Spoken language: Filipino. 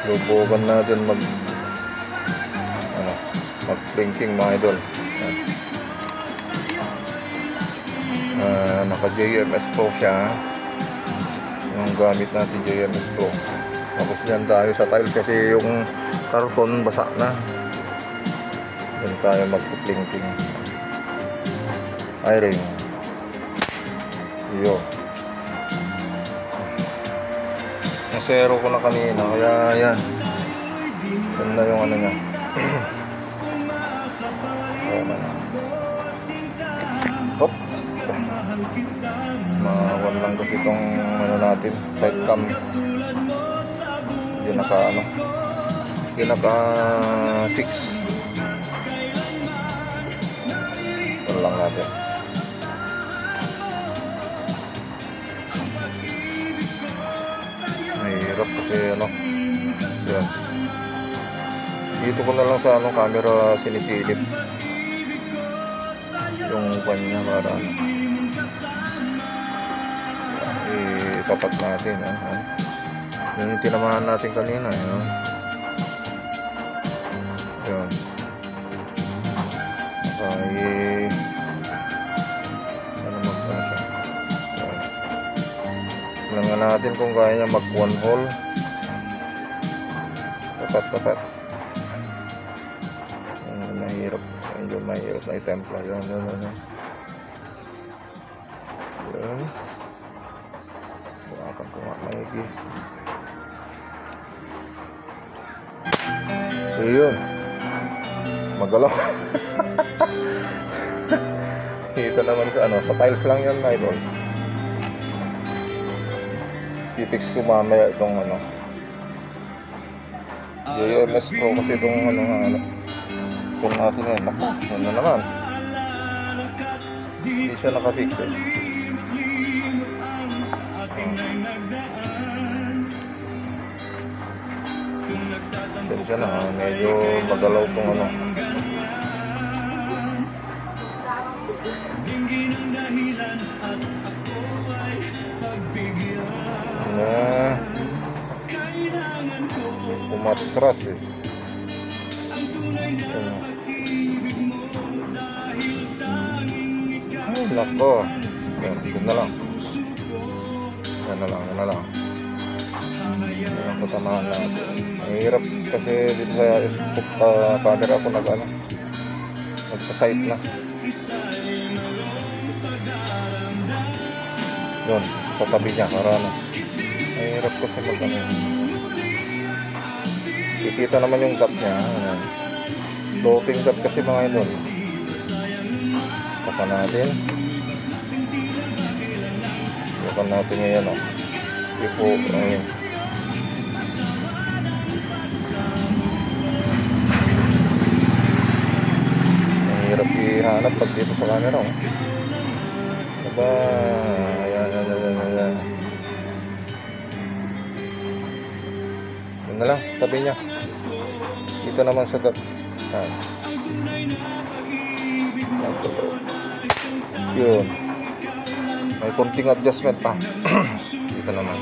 Lubugan natin mag blinking mga idol. Naka JMS Pro siya. Yung gamit natin JMS Pro. Tapos dyan tayo sa tiles kasi yung karton basa na. Dyan tayo mag-blinking. Iring. Iyo. Nasero ko na kanina kaya yan. Yan na yung ano niya. Ayan na. Hop. Mawan lang kasi itong ano natin, side cam. Yun naka fix. Ito lang natin. Mahirap kasi yan. Dito ko na lang sa camera sinisilip yung kanya para itapat natin. Yung tinamahan natin kanina. Yun. Tignan nga natin kung kaya niya mag one hole. Tapat. Mahirap na itempla. Yun. Bukakan ko nga maigi. So yun, magalaw. Kita naman sa tiles lang yan, idol. I-fix ko mamaya itong JMS Pro kasi itong kung natin yan. Naku, na naman. Hindi siya nakafix eh. Siya na, medyo magalaw kung umatras eh. Ay, nako. Yan na lang. Yan na lang. Yan ang katamahan natin. Mahirap kasi dito sa camera ako nagsasite na. Yun, sa tabi niya para mahirap kasi kikita naman yung cut niya. Floating cut kasi mga idol. Pasa natin. Bukan natin ngayon ipo. Mahirap ihanap pag dito sa camera. Diba? Ayan. Yun na lang, tabi niya. Dito naman sa yun. May konting adjustment pa. Dito naman.